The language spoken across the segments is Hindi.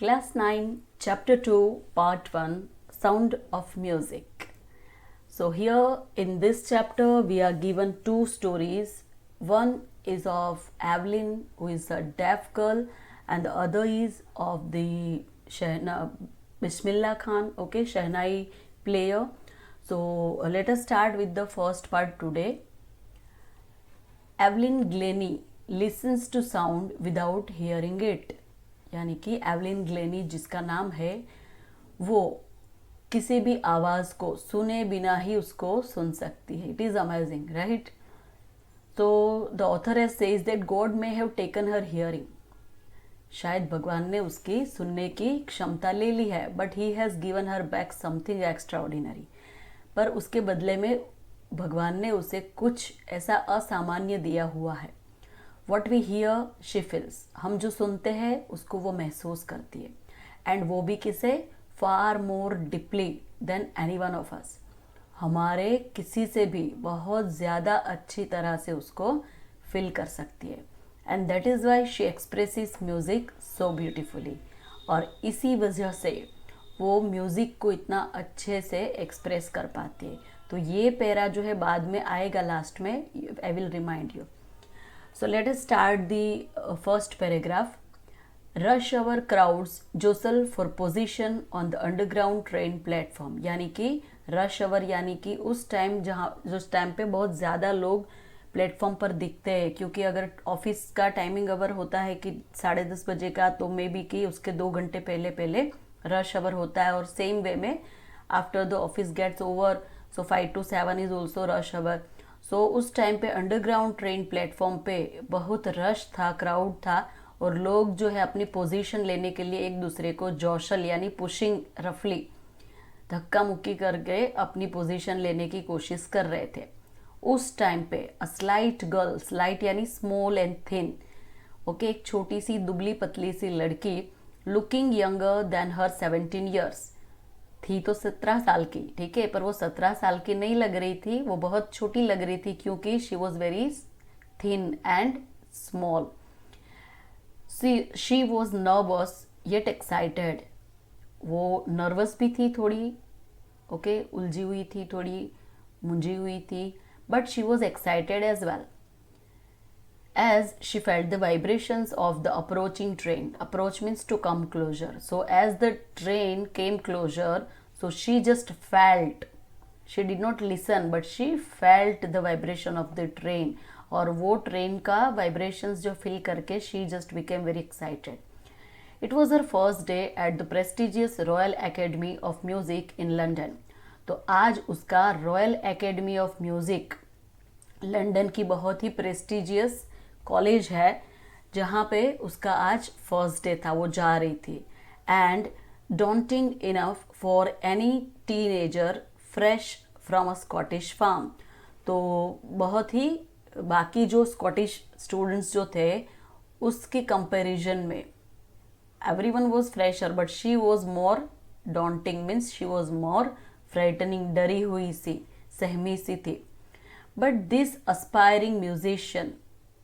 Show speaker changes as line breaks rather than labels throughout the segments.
Class 9, Chapter 2, Part 1, Sound of Music. So, here in this chapter, we are given two stories. One is of Evelyn, who is a deaf girl, and the other is of the Bismillah Khan, okay, Shehnai player. So, let us start with the first part today. Evelyn Glennie listens to sound without hearing it. यानी कि एवलिन ग्लेनी जिसका नाम है वो किसी भी आवाज़ को सुने बिना ही उसको सुन सकती है. It is amazing, right? तो the author has says that God may have taken her hearing. शायद भगवान ने उसकी सुनने की क्षमता ले ली है, but he has given her back something extraordinary. पर उसके बदले में भगवान ने उसे कुछ ऐसा असामान्य दिया हुआ है. What we hear she feels. हम जो सुनते हैं उसको वो महसूस करती है. एंड वो भी किसे? Far more deeply than any one of us. हमारे किसी से भी बहुत ज़्यादा अच्छी तरह से उसको फील कर सकती है. And that is why she expresses music so beautifully. और इसी वजह से वो म्यूज़िक को इतना अच्छे से एक्सप्रेस कर पाती है. तो ये पैरा जो है बाद में आएगा लास्ट में. I will remind you. So let us start the first paragraph. Rush hour crowds jostle for position on the underground train platform. यानी कि रश आवर यानी कि उस टाइम जिस टाइम पे बहुत ज़्यादा लोग प्लेटफॉर्म पर दिखते हैं. क्योंकि अगर ऑफिस का टाइमिंग अवर होता है कि 10:30 बजे का, तो मे बी कि उसके 2 घंटे पहले पहले रश आवर होता है. और सेम वे में after the office gets over, so 5 to 7 is also rush hour. So उस टाइम पे अंडरग्राउंड ट्रेन प्लेटफॉर्म पे बहुत रश था, क्राउड था. और लोग जो है अपनी पोजीशन लेने के लिए एक दूसरे को जोशल यानी पुशिंग, रफली धक्का मुक्की करके अपनी पोजीशन लेने की कोशिश कर रहे थे. उस टाइम पे अ स्लाइट गर्ल, स्लाइट यानी स्मॉल एंड थिन, ओके, एक छोटी सी दुबली पतली सी लड़की, लुकिंग यंगर देन हर 17 ईयर्स. थी तो 17 साल की, ठीक है, पर वो 17 साल की नहीं लग रही थी, वो बहुत छोटी लग रही थी क्योंकि she was very thin and small. She was nervous yet excited. वो नर्वस भी थी थोड़ी, ओके, उलझी हुई थी, थोड़ी मुंझी हुई थी, but she was excited as well. As she felt the vibrations of the approaching train. Approach means to come closer. So as the train came closer, so she just felt. She did not listen, but she felt the vibration of the train. और वो ट्रेन का vibrations जो feel करके she just became very excited. It was her first day at the prestigious Royal Academy of Music in London. तो आज उसका Royal Academy of Music London की बहुत ही प्रेस्टिजियस कॉलेज है जहाँ पे उसका आज फर्स्ट डे था, वो जा रही थी. And daunting enough for any teenager fresh from a Scottish farm. तो बहुत ही बाकी जो स्कॉटिश स्टूडेंट्स जो थे उसके कंपैरिजन में everyone was fresher, but she was more daunting, means she was more frightening, डरी हुई सी, सहमी सी थी. But this aspiring musician,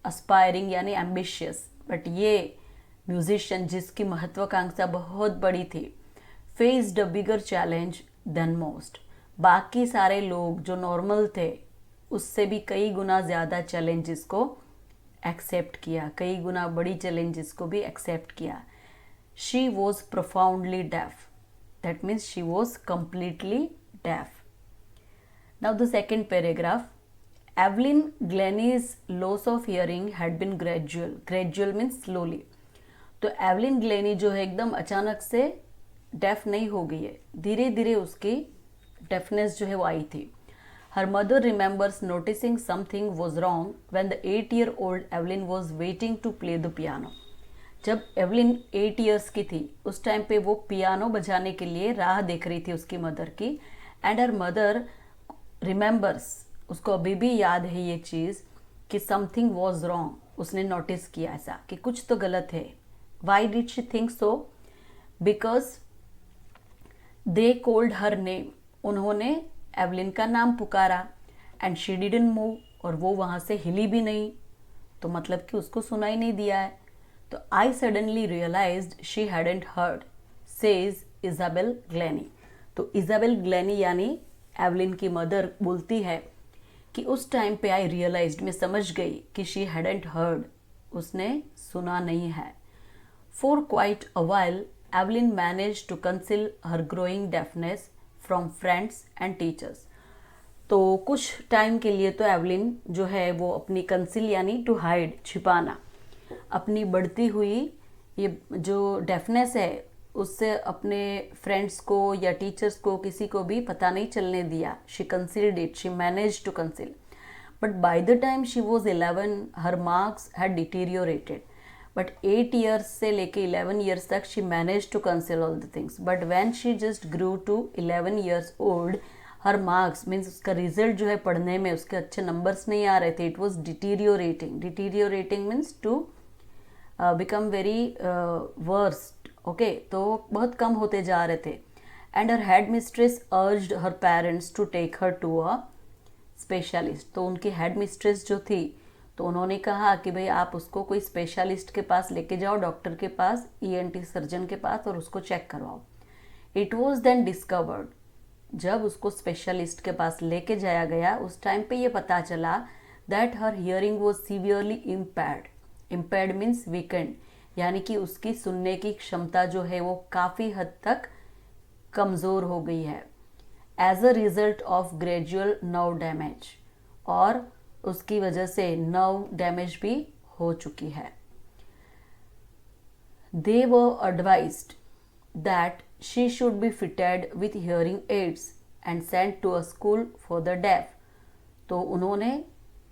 aspiring यानी एम्बिशियस, बट ये म्यूजिशियन जिसकी महत्वाकांक्षा बहुत बड़ी थी, faced a bigger challenge than most. बाकी सारे लोग जो नॉर्मल थे उससे भी कई गुना ज़्यादा चैलेंजेस को एक्सेप्ट किया, कई गुना बड़ी चैलेंजेस को भी एक्सेप्ट किया. She was profoundly deaf. That means she was completely deaf. Now the second paragraph. Evelyn Glennie's loss of hearing had been gradual. Gradual means slowly. तो एवलिन ग्लेनी जो है एकदम अचानक से डेफ नहीं हो गई है, धीरे धीरे उसकी डेफनेस जो है वो आई थी. Her mother remembers noticing something was wrong when the 8-year-old Evelyn was waiting to play the piano. जब एवलिन 8 years की थी उस टाइम पे वो पियानो बजाने के लिए राह देख रही थी उसकी मदर की. एंड हर मदर रिमेंबर्स, उसको अभी भी याद है ये चीज़ कि समथिंग वॉज रॉन्ग. उसने नोटिस किया ऐसा कि कुछ तो गलत है. Why did she think so? Because they called her name. उन्होंने एवलिन का नाम पुकारा. And she didn't move. और वो वहाँ से हिली भी नहीं. तो मतलब कि उसको सुनाई नहीं दिया है. तो I suddenly realised she hadn't heard, says Isabel Glennie. तो इजाबेल ग्लेनी यानी एवलिन की मदर बोलती है कि उस टाइम पे आई रियलाइज्ड, मैं समझ गई कि शी हैडंट हर्ड, उसने सुना नहीं है। For quite a while Evelyn manage to conceal her growing deafness from friends and teachers. तो कुछ टाइम के लिए तो एवलिन जो है वो अपनी कंसील यानी टू हाइड, छिपाना, अपनी बढ़ती हुई ये जो डेफनेस है उससे अपने फ्रेंड्स को या टीचर्स को किसी को भी पता नहीं चलने दिया। She concealed it, she manage to conceal, but by the time she was 11 her marks had deteriorated. But 8 years से लेके 11 ईयर्स तक she manage to conceal all the things, but when she just grew to 11 years old her marks means उसका रिजल्ट जो है पढ़ने में उसके अच्छे नंबर्स नहीं आ रहे थे। It was deteriorating, deteriorating means to become very worst, okay, तो बहुत कम होते जा रहे थे। And her headmistress urged her parents to take her to a specialist. तो उनकी हेड मिस्ट्रेस जो थी तो उन्होंने कहा कि भाई आप उसको कोई स्पेशलिस्ट के पास लेके जाओ, डॉक्टर के पास, ईएनटी सर्जन के पास, और उसको चेक करवाओ। इट वॉज देन डिस्कवर्ड, जब उसको स्पेशलिस्ट के पास लेके जाया गया उस टाइम पे ये पता चला that her hearing was severely impaired. Impaired means weekend, यानी कि उसकी सुनने की क्षमता जो है वो काफ़ी हद तक कमज़ोर हो गई है as a result of gradual nerve damage, और उसकी वजह से नर्व डैमेज भी हो चुकी है। They were advised that she should be fitted with hearing aids and sent to a school for the deaf. तो उन्होंने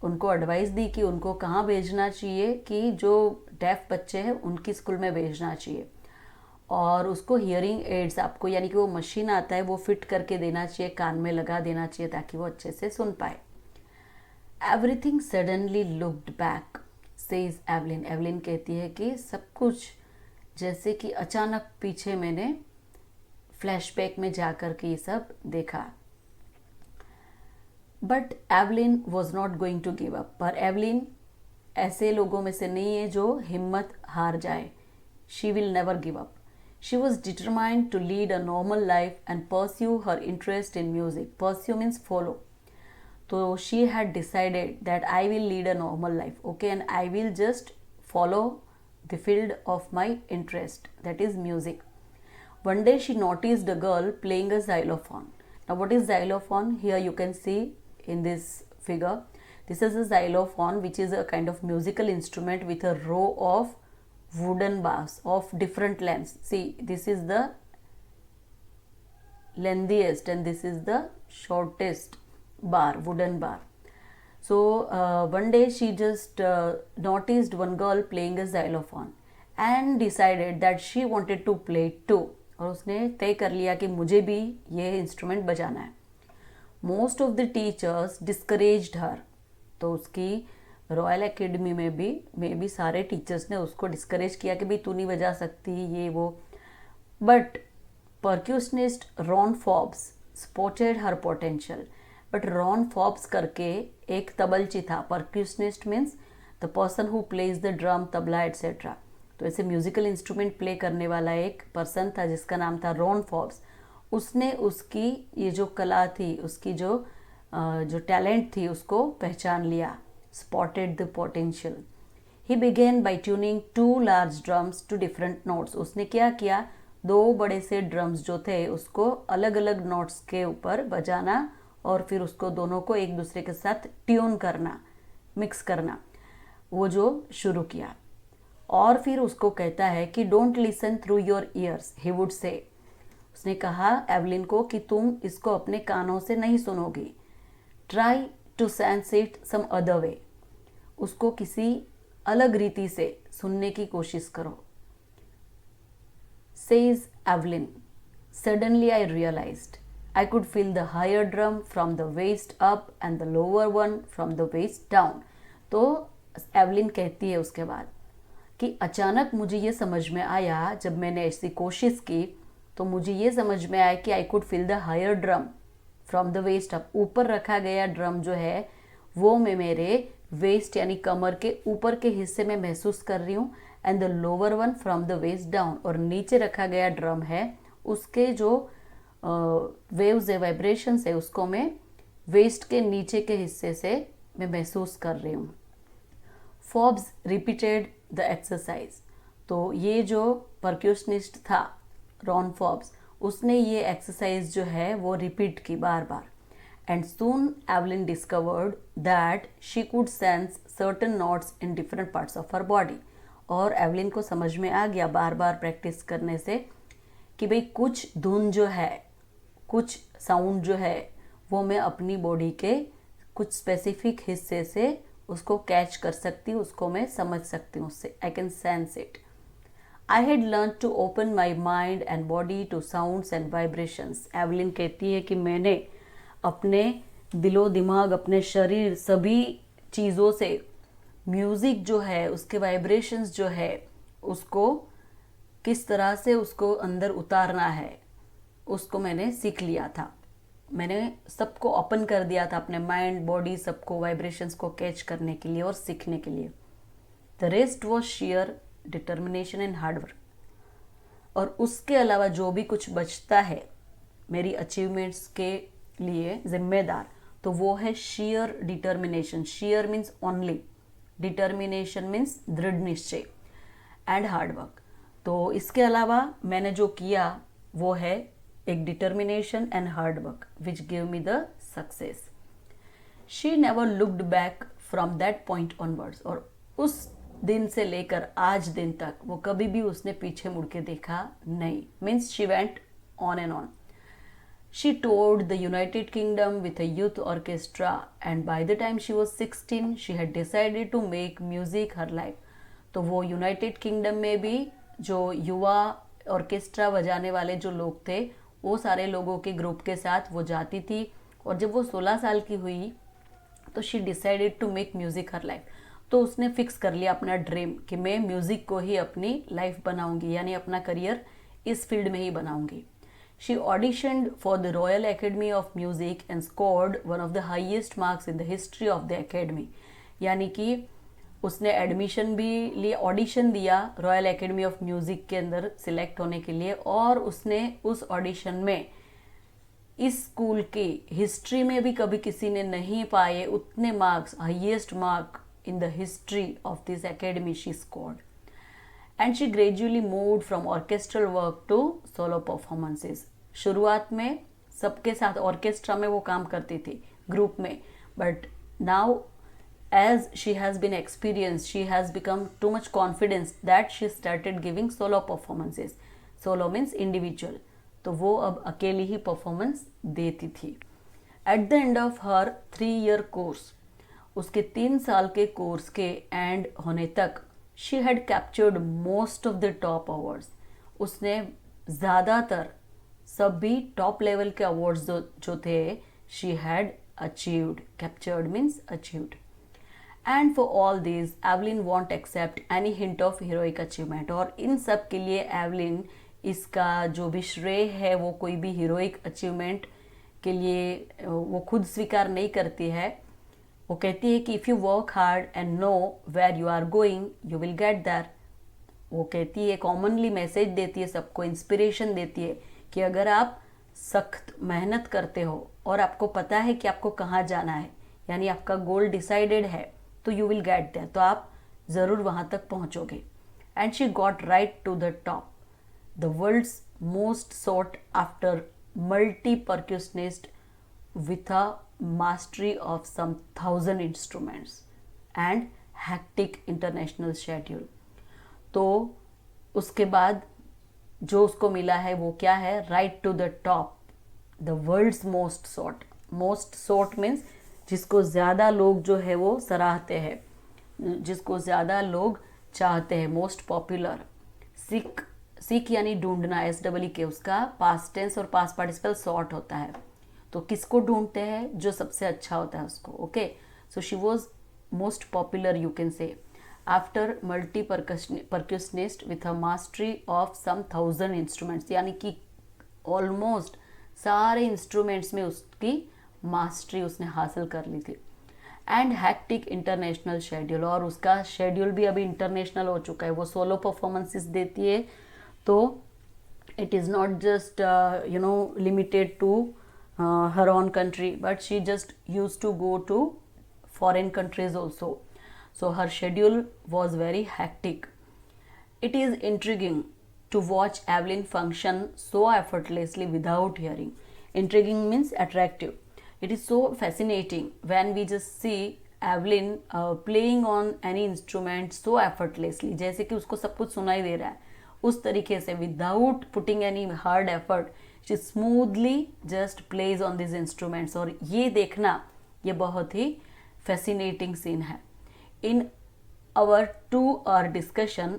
उनको एडवाइस दी कि उनको कहाँ भेजना चाहिए, कि जो डेफ बच्चे हैं उनकी स्कूल में भेजना चाहिए, और उसको हियरिंग एड्स आपको यानी कि वो मशीन आता है वो फिट करके देना चाहिए, कान में लगा देना चाहिए ताकि वो अच्छे से सुन पाए। Everything suddenly looked back, says Evelyn. Evelyn कहती है कि सब कुछ जैसे कि अचानक पीछे मैंने फ्लैशबैक में जाकर के ये सब देखा। But Evelyn was not going to give up. पर एवलिन ऐसे लोगों में से नहीं है जो हिम्मत हार जाए। She will never give up. She was determined to lead a normal life and pursue her interest in music. Pursue means follow. तो she had decided that I will lead a normal life, okay, and I will just follow the field of my interest, that is music. One day she noticed a girl playing a xylophone. Now what is xylophone? Here you can see in this figure. This is a xylophone, which is a kind of musical instrument with a row of wooden bars of different lengths. See, this is the lengthiest and this is the shortest bar, wooden bar. So one day she just noticed one girl playing a xylophone and decided that she wanted to play it too. और उसने तय कर लिया कि मुझे भी ये इंस्ट्रूमेंट बजाना है। Most of the teachers discouraged her. तो उसकी रॉयल एकेडमी में भी सारे टीचर्स ने उसको डिस्करेज किया कि भाई तू नहीं बजा सकती ये वो। But percussionist Ron Forbes spotted her potential. But Ron Forbes करके एक तबलची था। Percussionist means the person who plays the drum, tabla etcetera. तो ऐसे म्यूजिकल इंस्ट्रूमेंट प्ले करने वाला एक पर्सन था जिसका नाम था रॉन फॉब्स। उसने उसकी ये जो कला थी, उसकी जो टैलेंट थी उसको पहचान लिया। Spotted the potential. He began by tuning 2 large drums to different notes. उसने क्या किया, 2 बड़े से ड्रम्स जो थे उसको अलग अलग नोट्स के ऊपर बजाना और फिर उसको दोनों को एक दूसरे के साथ ट्यून करना, मिक्स करना, वो जो शुरू किया। और फिर उसको कहता है कि don't listen through your ears, he would say. उसने कहा एवलिन को कि तुम इसको अपने कानों से नहीं सुनोगी। Try to sense it some other way, उसको किसी अलग रीति से सुनने की कोशिश करो। Says Evelyn, suddenly I realised I could feel the higher drum from the waist up and the lower one from the waist down. तो एवलिन कहती है उसके बाद कि अचानक मुझे ये समझ में आया, जब मैंने ऐसी कोशिश की तो मुझे ये समझ में आया कि I could feel the higher drum from the waist up. ऊपर रखा गया ड्रम जो है वो मैं मेरे वेस्ट यानी कमर के ऊपर के हिस्से में महसूस कर रही हूँ। And the lower one from the waist down, और नीचे रखा गया ड्रम है उसके जो वेव्स है, वाइब्रेशंस है, उसको मैं वेस्ट के नीचे के हिस्से से मैं महसूस कर रही हूँ. Forbes repeated the exercise. तो ये जो परक्यूशनिस्ट था रॉन फोर्ब्स, उसने ये एक्सरसाइज जो है वो रिपीट की बार बार. And soon Evelyn discovered that she could sense certain notes in different parts of her body. और एवलिन को समझ में आ गया बार बार प्रैक्टिस करने से कि भाई कुछ धुन जो है, कुछ साउंड जो है वो मैं अपनी बॉडी के कुछ स्पेसिफिक हिस्से से उसको कैच कर सकती हूँ, उसको मैं समझ सकती हूँ, उससे I can sense it. I had learn to open my mind and body to sounds and vibrations. Evelyn कहती है कि मैंने अपने दिलो दिमाग, अपने शरीर, सभी चीज़ों से म्यूज़िक जो है, उसके वाइब्रेशंस जो है, उसको किस तरह से उसको अंदर उतारना है, उसको मैंने सीख लिया था. मैंने सबको ओपन कर दिया था, अपने माइंड, बॉडी, सबको वाइब्रेशंस को कैच करने के लिए और सीखने के लिए. The rest was share determination and hard work. और उसके अलावा जो भी कुछ बचता है मेरी अचीवमेंट्स के लिए जिम्मेदार, तो वो है share determination. Share means only, determination means दृढ़ निश्चय, एंड हार्डवर्क. तो इसके अलावा मैंने जो किया वो है एक determination and hard work which give me the success. She never looked back from that point onwards. और उस दिन से लेकर आज दिन तक वो कभी भी उसने पीछे मुड़ के देखा नहीं. Means she went on and on. She toured the United Kingdom with a youth orchestra, and by the time she was 16, she had decided to make music her life. तो वो यूनाइटेड किंगडम में भी जो युवा ऑर्केस्ट्रा बजाने वाले जो लोग थे, वो सारे लोगों के ग्रुप के साथ वो जाती थी. और जब वो 16 साल की हुई तो she decided to make music her life. तो उसने फिक्स कर लिया अपना ड्रीम कि मैं म्यूज़िक को ही अपनी लाइफ बनाऊंगी, यानी अपना करियर इस फील्ड में ही बनाऊंगी. She auditioned for the Royal Academy of Music and scored one of the highest marks in the history of the academy. यानी कि उसने एडमिशन भी लिया, ऑडिशन दिया रॉयल एकेडमी ऑफ म्यूज़िक के अंदर सिलेक्ट होने के लिए, और उसने उस ऑडिशन में इस स्कूल की हिस्ट्री में भी कभी किसी ने नहीं पाए उतने marks, highest mark in the history of this academy she scored. And she gradually moved from orchestral work to solo performances. शुरुआत में सबके साथ ऑर्केस्ट्रा में वो काम करती थी, ग्रुप में, but now as she has been experienced, she has become too much confidence that she started giving solo performances. Solo means individual. तो वो अब अकेली ही परफॉर्मेंस देती थी. At the end of her 3-year course, उसके 3 साल के कोर्स के एंड होने तक she had captured most of the top awards. उसने ज़्यादातर सभी टॉप लेवल के अवार्ड्स जो थे she had achieved. Captured means achieved. And for all these, Evelyn won't accept any hint of heroic achievement. और इन सब के लिए एवलिन इसका जो भी श्रेय है वो कोई भी हीरोइक अचीवमेंट के लिए वो खुद स्वीकार नहीं करती है. वो कहती है कि if you work hard and know where you are going you will get there. वो कहती है, कॉमनली मैसेज देती है सबको, इंस्पिरेशन देती है कि अगर आप सख्त मेहनत करते हो और आपको पता है कि आपको कहाँ जाना है, यानी आपका गोल डिसाइडेड है, तो यू विल गेट देयर, तो आप ज़रूर वहाँ तक पहुँचोगे. And she got right to the top, the world's most sought after multi percussionist with a mastery of some 1000 instruments and hectic international schedule. तो उसके बाद जो उसको मिला है वो क्या है? Right to the top, the world's most sought. Most sought means जिसको ज़्यादा लोग जो है वो सराहते हैं, जिसको ज़्यादा लोग चाहते हैं, मोस्ट पॉपुलर. सीख यानी ढूंढना, SEE, उसका पास्ट टेंस और पास्ट पार्टिसिपल सॉट होता है. तो किसको ढूंढते हैं? जो सबसे अच्छा होता है उसको. Okay, so she was most popular you can say after multi percussionist with a mastery of some 1000 instruments, यानी कि ऑलमोस्ट सारे इंस्ट्रूमेंट्स में उसकी मास्टरी उसने हासिल कर ली थी. एंड हैक्टिक इंटरनेशनल शेड्यूल, और उसका शेड्यूल भी अभी इंटरनेशनल हो चुका है, वो सोलो परफॉर्मेंसेस देती है, तो it is not just limited to her own country, but she just used to go to foreign countries also. So her schedule was very hectic. It is intriguing to watch Evelyn function so effortlessly without hearing. Intriguing means attractive. It is so fascinating when we just see Evelyn playing on any instrument so effortlessly, जैसे कि उसको सब कुछ सुनाई दे रहा है उस तरीके से, without putting any hard effort, she smoothly just plays on this instruments. और ये देखना, ये बहुत ही फैसिनेटिंग सीन है। In our 2 hour discussion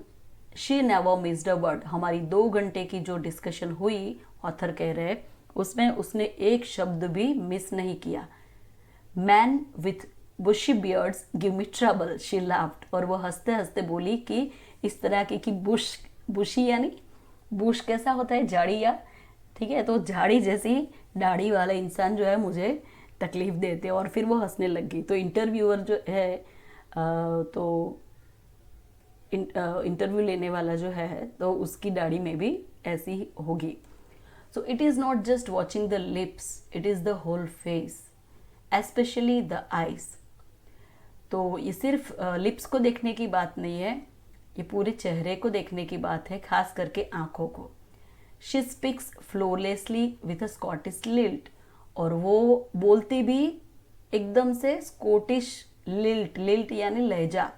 she never missed a word. हमारी 2 घंटे की जो डिस्कशन हुई, ऑथर कह रहे, उसमें उसने एक शब्द भी मिस नहीं किया। Man with bushy beards give me trouble, she laughed. और वो हंसते हंसते बोली कि इस तरह की बुशी यानी बुश कैसा होता है, झाड़िया, ठीक है, तो झाड़ी जैसी दाढ़ी वाला इंसान जो है मुझे तकलीफ देते हैं। और फिर वो हंसने लग गई। तो इंटरव्यूअर जो है तो इंटरव्यू लेने वाला जो है तो उसकी दाढ़ी में भी ऐसी होगी। So it is not just watching the lips, it is the whole face, especially the eyes. तो ये सिर्फ लिप्स को देखने की बात नहीं है, ये पूरे चेहरे को देखने की बात है, खास करके आंखों को। She speaks flawlessly with a Scottish lilt, और वो बोलती भी एकदम से स्कॉटिश लिल्ट, लिल्ट यानी लहजा,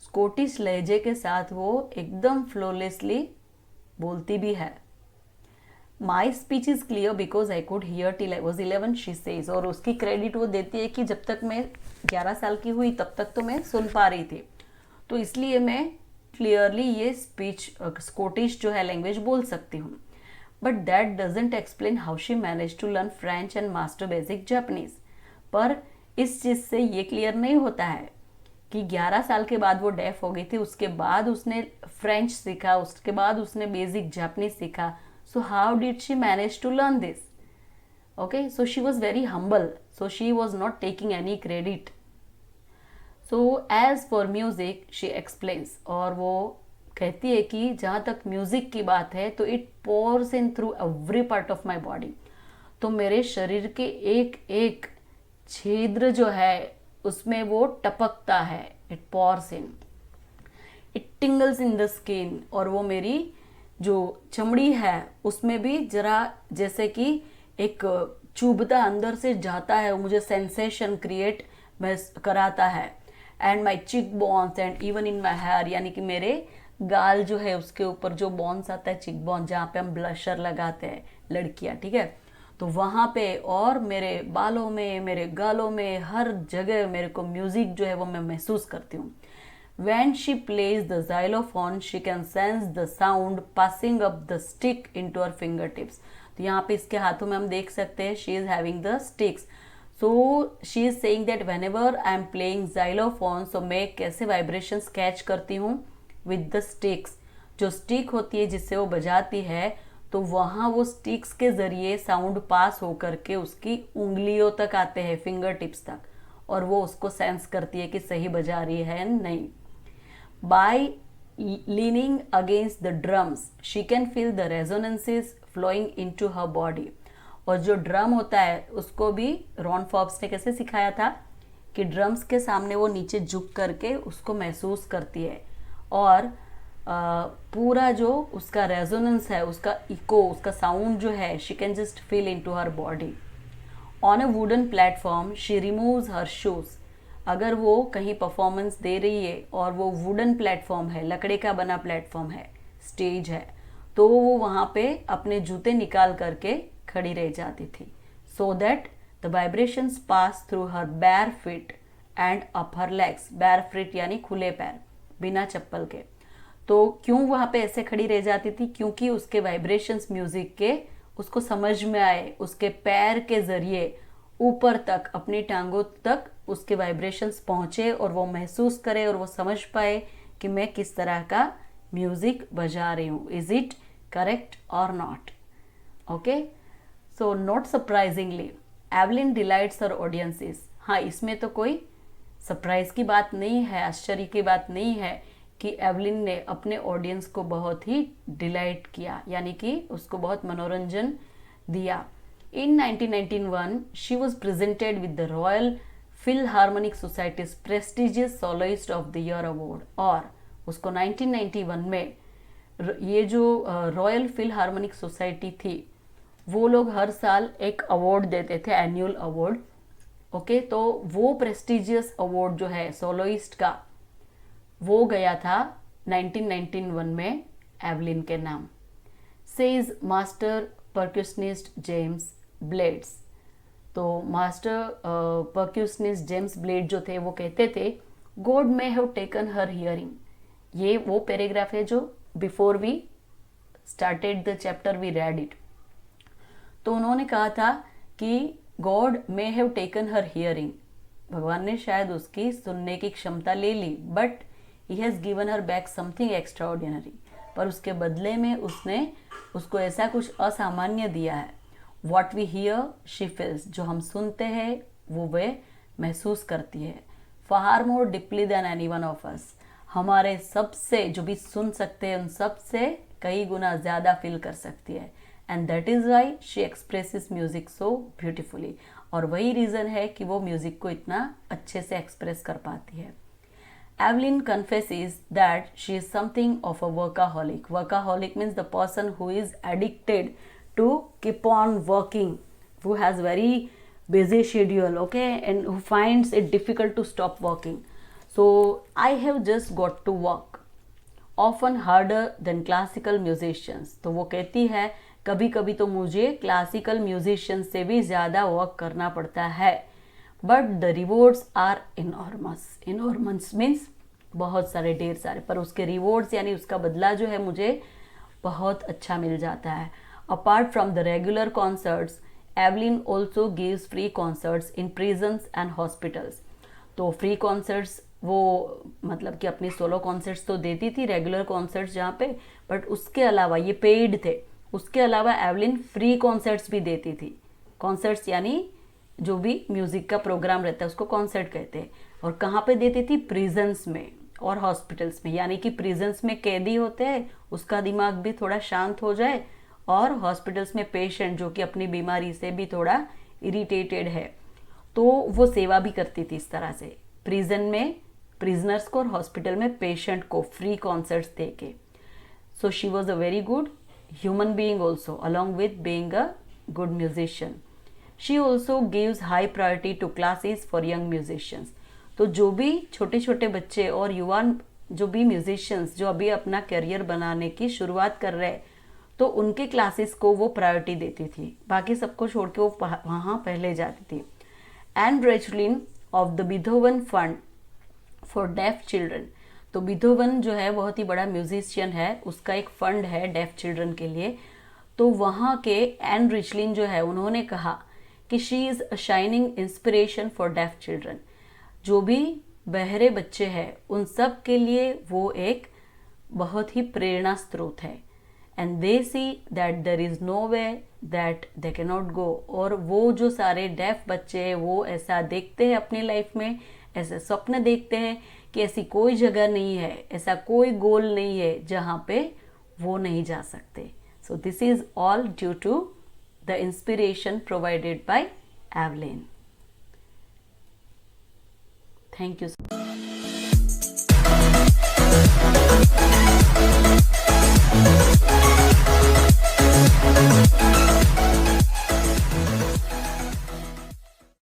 स्कॉटिश लहजे के साथ वो एकदम फ्लोलेसली बोलती भी है। My speech is clear because I could hear till I was 11, she says. और उसकी क्रेडिट वो देती है कि जब तक मैं 11 साल की हुई तब तक तो मैं सुन पा रही थी, तो इसलिए मैं क्लियरली ये स्पीच स्कॉटिश जो है लैंग्वेज बोल सकती हूँ। But that doesn't explain how she manage to learn French and master basic Japanese. पर इस चीज़ से ये क्लियर नहीं होता है कि 11 साल के बाद वो डेफ हो गई थी, उसके बाद उसने फ्रेंच सीखा, उसके बाद उसने बेसिक जापानीज सीखा। So how did she manage to learn this? Okay, so she was very humble, so she was not taking any credit. So as for music she explains, और वो कहती है कि जहाँ तक म्यूजिक की बात है तो it pores in through every part of my body. तो मेरे शरीर के एक एक छिद्र जो है उसमें वो टपकता है, it pores in, it टिंगल्स in the skin. और वो मेरी जो चमड़ी है उसमें भी जरा जैसे कि एक चुभता अंदर से जाता है, मुझे सेंसेशन क्रिएट कराता है। And my cheek bones and even in my hair, यानी कि मेरे गाल जो है उसके ऊपर जो बोन्स आता है, चिक बोन, जहाँ पे हम ब्लशर लगाते हैं लड़कियाँ, ठीक है, तो वहाँ पे, और मेरे बालों में, मेरे गालों में, हर जगह मेरे को म्यूजिक जो है वो मैं महसूस करती हूँ। When she plays the xylophone, she can sense the sound passing up the stick into her fingertips. तो यहाँ पे इसके हाथों में हम देख सकते हैं she is having the sticks. So she is saying that whenever I am playing xylophone, so मैं कैसे vibrations catch करती हूँ with the sticks. जो stick होती है जिससे वो बजाती है, तो वहाँ वो sticks के जरिए sound पास होकर के उसकी उंगलियों तक आते हैं, फिंगर टिप्स तक, और वो उसको सेंस करती है कि सही बजा रही है नहीं। By leaning against the drums, she can feel the resonances flowing into her body. और जो ड्रम होता है उसको भी रॉन फॉब्स ने कैसे सिखाया था कि ड्रम्स के सामने वो नीचे झुक करके उसको महसूस करती है, और पूरा जो उसका रेजोनेंस है, उसका इको, उसका साउंड जो है, she can just feel into her body. On a wooden platform she removes her shoes. अगर वो कहीं परफॉर्मेंस दे रही है और वो वुडन प्लेटफॉर्म है, लकड़े का बना प्लेटफॉर्म है, स्टेज है, तो वो वहाँ पे अपने जूते निकाल करके खड़ी रह जाती थी, so that the vibrations pass through her bare feet and up her legs. Bare feet यानी खुले पैर, बिना चप्पल के। तो क्यों वहाँ पे ऐसे खड़ी रह जाती थी? क्योंकि उसके वाइब्रेशंस म्यूजिक के उसको समझ में आए, उसके पैर के जरिए ऊपर तक, अपनी टांगों तक उसके वाइब्रेशंस पहुँचे और वो महसूस करे और वो समझ पाए कि मैं किस तरह का म्यूज़िक बजा रही हूँ। इज़ इट करेक्ट और not? Okay, so not surprisingly Evelyn delights her audiences. हाँ, इसमें तो कोई सरप्राइज की बात नहीं है, आश्चर्य की बात नहीं है कि एवलिन ने अपने ऑडियंस को बहुत ही डिलाइट किया, यानी कि उसको बहुत मनोरंजन दिया। इन 1991 she was presented with the royal Philharmonic societies prestigious soloist of the year award, और उसको 1991 में ये जो रॉयल फिलहार्मोनिक सोसाइटी थी वो लोग हर साल एक अवार्ड देते थे, एनुअल अवार्ड। ओके, तो वो प्रेस्टिजियस अवार्ड जो है सोलोइस्ट का वो गया था 1991 में एवलिन के नाम। Says master percussionist James Blades. तो मास्टर परक्यूशनिस्ट जेम्स ब्लेड जो थे वो कहते थे, God may have taken her hearing. ये वो पैराग्राफ है जो before we started the chapter we read it. तो उन्होंने कहा था कि God may have taken her hearing, भगवान ने शायद उसकी सुनने की क्षमता ले ली, but he has given her back something extraordinary, पर उसके बदले में उसने उसको ऐसा कुछ असामान्य दिया है। What we hear she feels, जो हम सुनते हैं वो वे महसूस करती है। Far more deeply than any one of us, हमारे सबसे जो भी सुन सकते हैं उन सब से कई गुना ज़्यादा फील कर सकती है। And that is why she expresses music so beautifully, और वही रीज़न है कि वो म्यूजिक को इतना अच्छे से एक्सप्रेस कर पाती है। Evelyn confesses that she is something of a workaholic. Workaholic means the person who is addicted to keep on working, who has very busy schedule, okay, and who finds it difficult to stop working. So I have just got to work, often harder than classical musicians. तो वो कहती है कभी कभी तो मुझे क्लासिकल म्यूजिशियन से भी ज़्यादा वर्क करना पड़ता है, but the rewards are enormous. Enormous means बहुत सारे, ढेर सारे, पर उसके रिवॉर्ड्स यानी उसका बदला जो है मुझे बहुत अच्छा मिल जाता है। Apart from the regular concerts, Evelyn also gives free concerts in prisons and hospitals. तो फ्री कॉन्सर्ट्स वो मतलब कि अपनी सोलो कॉन्सर्ट्स तो देती थी, रेगुलर कॉन्सर्ट्स जहाँ पे, बट उसके अलावा ये पेड थे, उसके अलावा एवलिन फ्री कॉन्सर्ट्स भी देती थी। कॉन्सर्ट्स यानी जो भी म्यूज़िक का प्रोग्राम रहता है उसको कॉन्सर्ट कहते हैं। और कहाँ पे देती थी? प्रिजन्स में और हॉस्पिटल्स में, यानी कि प्रिजन्स में कैदी होते हैं उसका दिमाग भी थोड़ा शांत हो जाए, और हॉस्पिटल्स में पेशेंट जो कि अपनी बीमारी से भी थोड़ा इरिटेटेड है, तो वो सेवा भी करती थी इस तरह से, प्रिजन में प्रिजनर्स को और हॉस्पिटल में पेशेंट को फ्री कॉन्सर्ट्स दे के। सो she was a very good human being also, along with being a good musician. She also gives high priority to classes for young musicians. तो जो भी छोटे छोटे बच्चे और युवा जो भी म्यूजिशियंस जो अभी अपना करियर बनाने की शुरुआत कर रहे हैं, तो उनके क्लासेस को वो प्रायोरिटी देती थी, बाकी सबको छोड़ के वो वहाँ पहले जाती थी। एंड रेचलिन of the Beethoven fund for deaf children. तो बीथोवन जो है बहुत ही बड़ा म्यूजिशियन है, उसका एक फंड है डेफ चिल्ड्रन के लिए। तो वहाँ के एन रिचलिन जो है उन्होंने कहा कि she is a shining inspiration for deaf children. जो भी बहरे बच्चे हैं उन सब के लिए वो एक बहुत ही प्रेरणा स्रोत है। And they see that there is no way that they can not go. और वो जो सारे डेफ बच्चे हैं वो ऐसा देखते हैं अपनी लाइफ में, ऐसे स्वप्न देखते हैं कि ऐसी कोई जगह नहीं है, ऐसा कोई गोल नहीं है जहाँ पे वो नहीं जा सकते। So this is all due to the inspiration provided by Evelyn. Thank you.